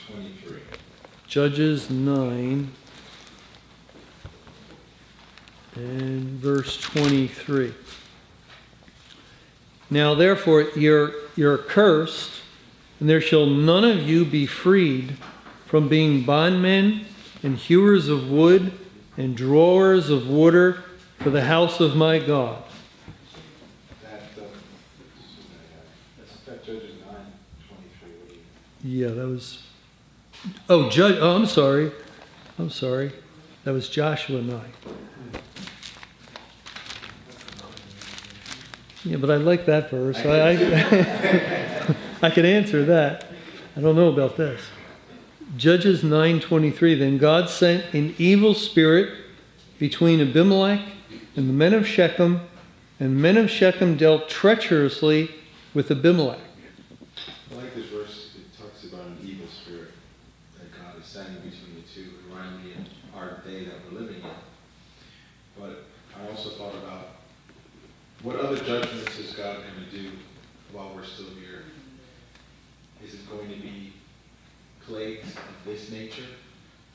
23. Judges 9 and verse 23. Now therefore you're cursed, and there shall none of you be freed from being bondmen and hewers of wood and drawers of water for the house of my God. That's Judges 9:23. Yeah, that was... I'm sorry. That was Joshua 9. Yeah, but I like that verse. I can answer that. I don't know about this. Judges 9:23. Then God sent an evil spirit between Abimelech and the men of Shechem, and the men of Shechem dealt treacherously with Abimelech. I like this verse. It talks about an evil spirit that God is sending between the two. It reminded me of our day that we're living in. But I also thought about what other judgments is God going to do while we're still here? Is it going to be plagues of this nature?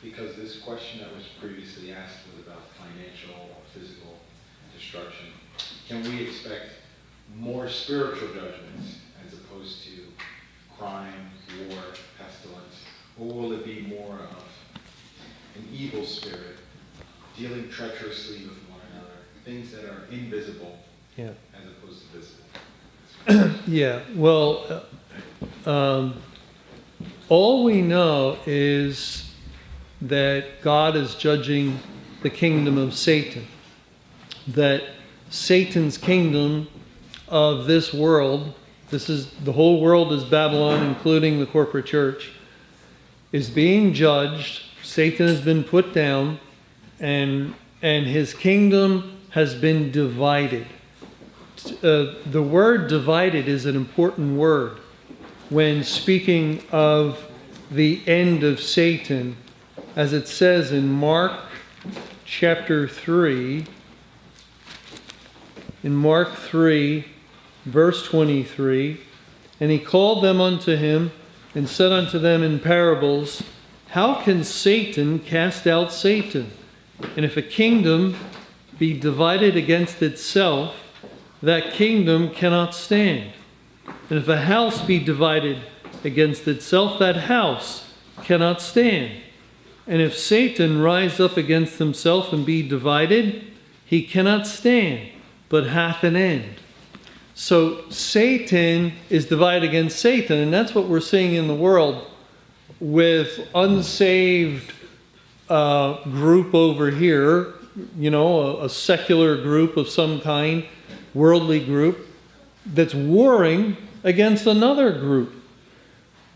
Because this question that was previously asked was about financial or physical destruction. Can we expect more spiritual judgments as opposed to crime, war, pestilence? Or will it be more of an evil spirit dealing treacherously with one another, things that are invisible as opposed to visible? Yeah, well, all we know is that God is judging the kingdom of Satan. That Satan's kingdom of this world, the whole world is Babylon, including the corporate church, is being judged. Satan has been put down, and his kingdom has been divided. The word divided is an important word when speaking of the end of Satan, as it says in Mark chapter 3, in Mark 3, verse 23, and he called them unto him and said unto them in parables, how can Satan cast out Satan? And if a kingdom be divided against itself, that kingdom cannot stand. And if a house be divided against itself, that house cannot stand. And if Satan rise up against himself and be divided, he cannot stand, but hath an end. So Satan is divided against Satan, and that's what we're seeing in the world with unsaved group over here, a secular group of some kind, worldly group, that's warring against another group.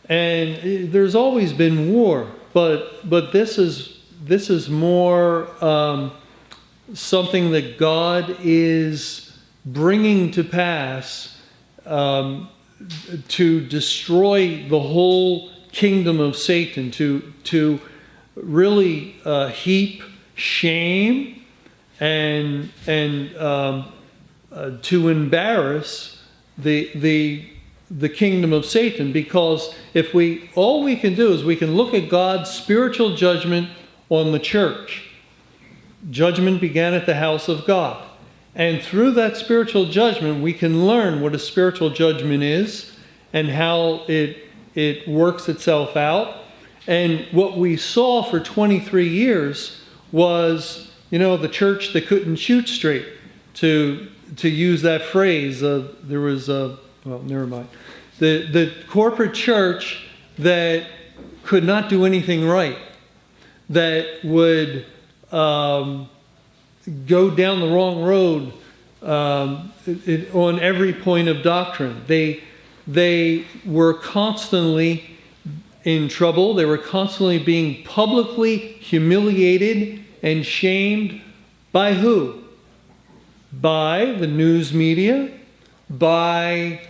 And there's always been war, but this is more something that God is bringing to pass to destroy the whole kingdom of Satan, to really heap shame and to embarrass the kingdom of Satan. Because if all we can do is we can look at God's spiritual judgment on the church. Judgment began at the house of God. And through that spiritual judgment, we can learn what a spiritual judgment is and how it works itself out. And what we saw for 23 years was, the church that couldn't shoot straight, to use that phrase. There was never mind. The corporate church that could not do anything right, that would go down the wrong road on every point of doctrine. They were constantly in trouble. They were constantly being publicly humiliated and shamed by who? By the news media, by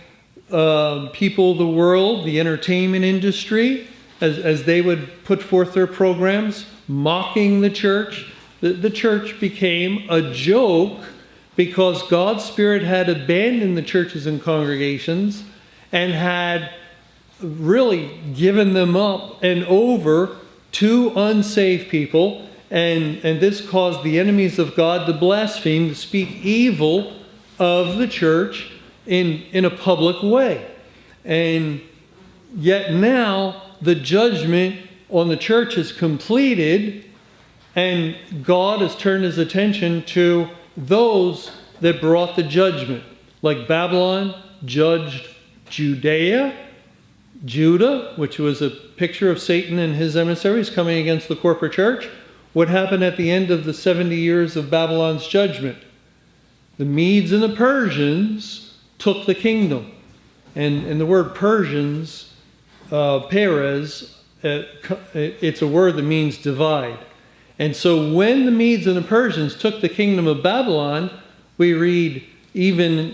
people of the world, the entertainment industry, as they would put forth their programs, mocking the church. The church became a joke because God's Spirit had abandoned the churches and congregations and had really given them up and over to unsaved people, and this caused the enemies of God to blaspheme, to speak evil of the church in a public way. And yet now the judgment on the church is completed, and God has turned his attention to those that brought the judgment. Like Babylon judged Judah, which was a picture of Satan and his emissaries coming against the corporate church. What happened at the end of the 70 years of Babylon's judgment? The Medes and the Persians took the kingdom. And the word Persians, Perez, it's a word that means divide. And so when the Medes and the Persians took the kingdom of Babylon, we read even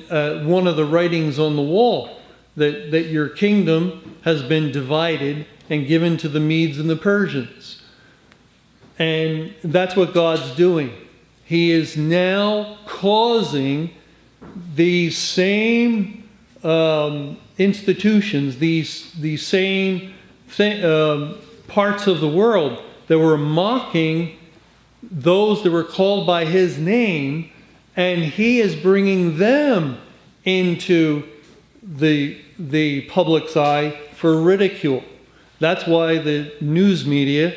one of the writings on the wall, that your kingdom has been divided and given to the Medes and the Persians. And that's what God's doing. He is now causing these same institutions, these same parts of the world that were mocking those that were called by his name, and he is bringing them into the public's eye for ridicule. That's why the news media,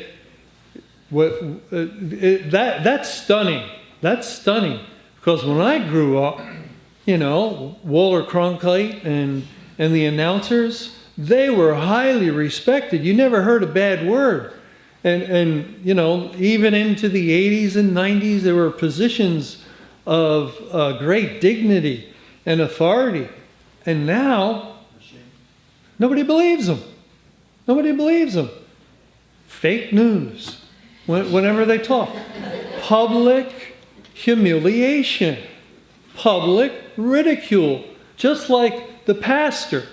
that's stunning. That's stunning. Because when I grew up, Walter Cronkite and the announcers, they were highly respected. You never heard a bad word. And even into the 80s and 90s, there were positions of great dignity and authority. And now, nobody believes them. Nobody believes them. Fake news. Whenever they talk. Public humiliation. Public ridicule. Just like the pastor.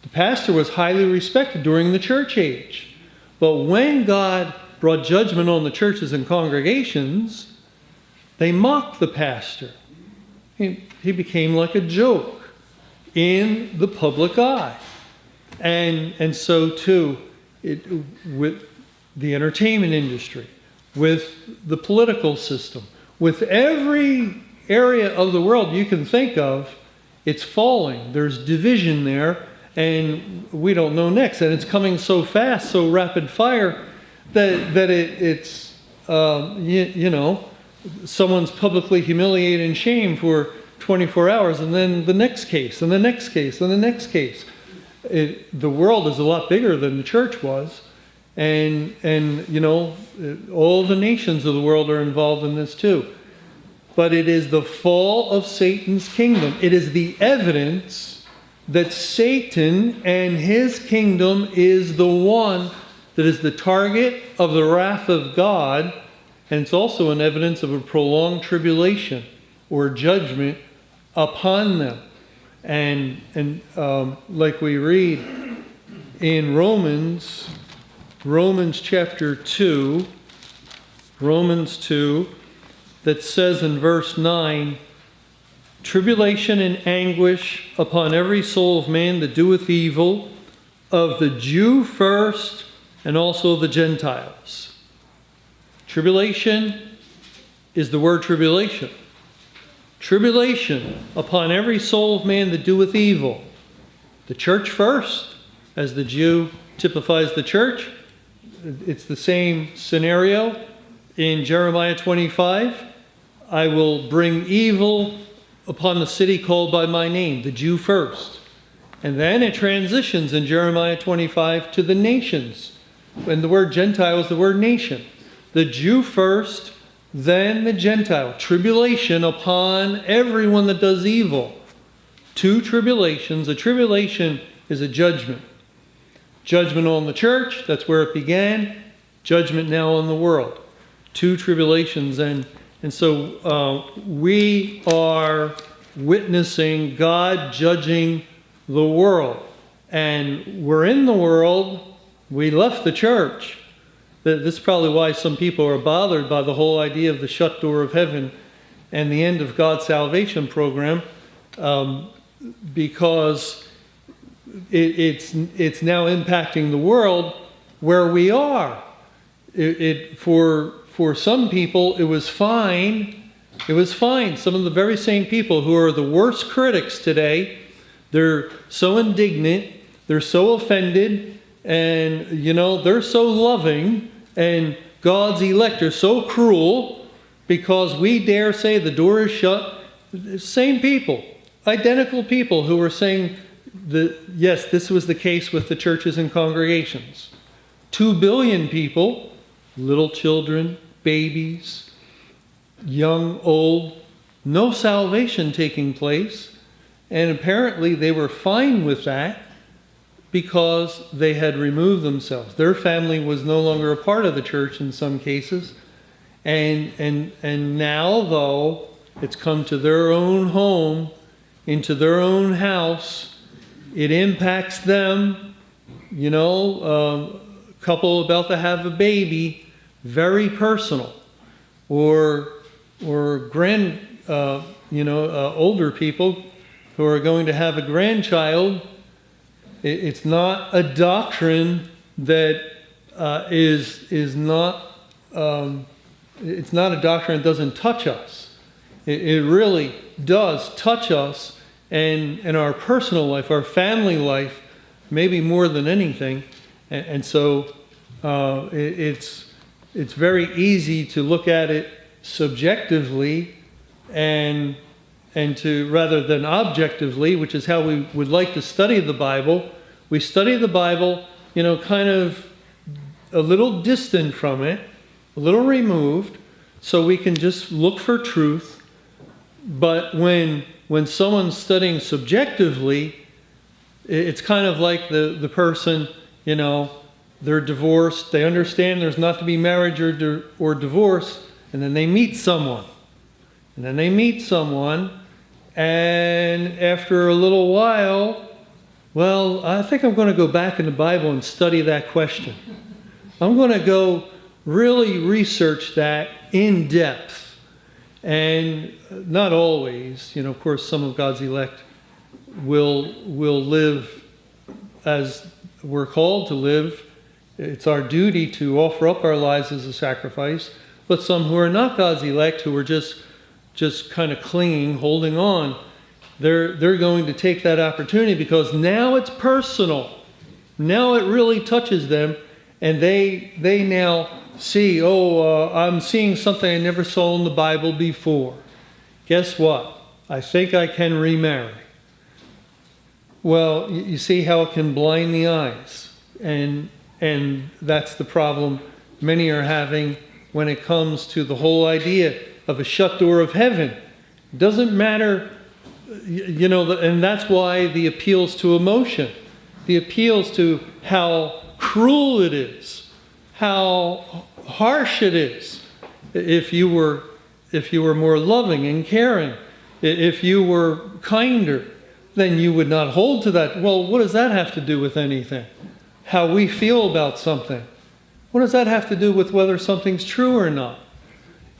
The pastor was highly respected during the church age. But when God brought judgment on the churches and congregations, they mocked the pastor. He became like a joke in the public eye. And so too, with the entertainment industry, with the political system, with every area of the world you can think of, it's falling. There's division there, and we don't know next. And it's coming so fast, so rapid fire, that it's someone's publicly humiliated and shamed for 24 hours, and then the next case, and the next case, and the next case. The world is a lot bigger than the church was, and all the nations of the world are involved in this too. But it is the fall of Satan's kingdom. It is the evidence that Satan and his kingdom is the one that is the target of the wrath of God, and it's also an evidence of a prolonged tribulation or judgment upon them. And like we read in Romans chapter 2, Romans 2, that says in verse 9, tribulation and anguish upon every soul of man that doeth evil, of the Jew first, and also the Gentiles. Tribulation is the word tribulation. Tribulation upon every soul of man that doeth evil. The church first, as the Jew typifies the church. It's the same scenario in Jeremiah 25. I will bring evil upon the city called by my name, the Jew first. And then it transitions in Jeremiah 25 to the nations. And the word Gentile is the word nation. The Jew first, then the Gentile. Tribulation upon everyone that does evil. Two tribulations. A tribulation is a judgment. Judgment on the church, that's where it began. Judgment now on the world. Two tribulations. And so we are witnessing God judging the world. And we're in the world. We left the church. This is probably why some people are bothered by the whole idea of the shut door of heaven and the end of God's salvation program, because it's now impacting the world where we are. For some people, it was fine. It was fine. Some of the very same people who are the worst critics today, they're so indignant, they're so offended, and, they're so loving, and God's elect are so cruel because we dare say the door is shut. Same people, identical people who were saying that, yes, this was the case with the churches and congregations. 2 billion people, little children, babies, young, old, no salvation taking place. And apparently they were fine with that because they had removed themselves. Their family was no longer a part of the church in some cases. And now, though, it's come to their own home, into their own house. It impacts them. Couple about to have a baby, very personal. Or older people who are going to have a grandchild. It's not a doctrine that is not. It's not a doctrine that doesn't touch us. It really does touch us and our personal life, our family life, maybe more than anything. And so it's very easy to look at it subjectively and to rather than objectively, which is how we would like to study the Bible. We study the Bible, kind of a little distant from it, a little removed, so we can just look for truth. But when someone's studying subjectively, it's kind of like the person, they're divorced, they understand there's not to be marriage or divorce, and then they meet someone. And after a little while, well, I think I'm going to go back in the Bible and study that question. I'm going to go really research that in depth. And not always, of course, some of God's elect will live as we're called to live. It's our duty to offer up our lives as a sacrifice. But some who are not God's elect, who are just kind of clinging, holding on, they're going to take that opportunity because now it's personal. Now it really touches them, and they now see, I'm seeing something I never saw in the Bible before. Guess what? I think I can remarry. Well, you see how it can blind the eyes, and that's the problem many are having when it comes to the whole idea of a shut door of heaven. It doesn't matter, and that's why the appeals to emotion, the appeals to how cruel it is, how harsh it is. If you were more loving and caring, if you were kinder, then you would not hold to that. Well, what does that have to do with anything? How we feel about something. What does that have to do with whether something's true or not?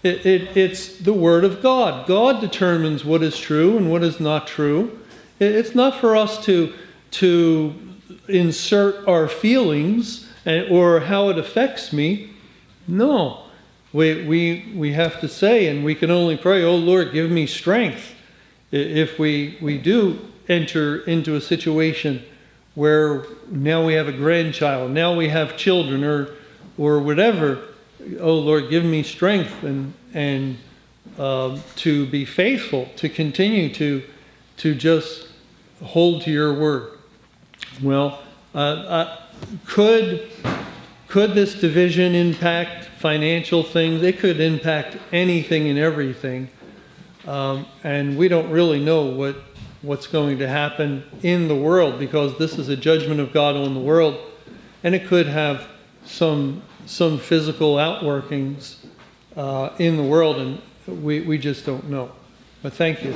It's the Word of God. God determines what is true and what is not true. It's not for us to insert our feelings or how it affects me. No. We have to say, and we can only pray, oh Lord, give me strength. If we do enter into a situation where now we have a grandchild, now we have children or whatever, oh Lord, give me strength and to be faithful, to continue to just hold to your word. Well, could this division impact financial things? It could impact anything and everything. And we don't really know what's going to happen in the world, because this is a judgment of God on the world, and it could have some physical outworkings in the world, and we just don't know. But thank you.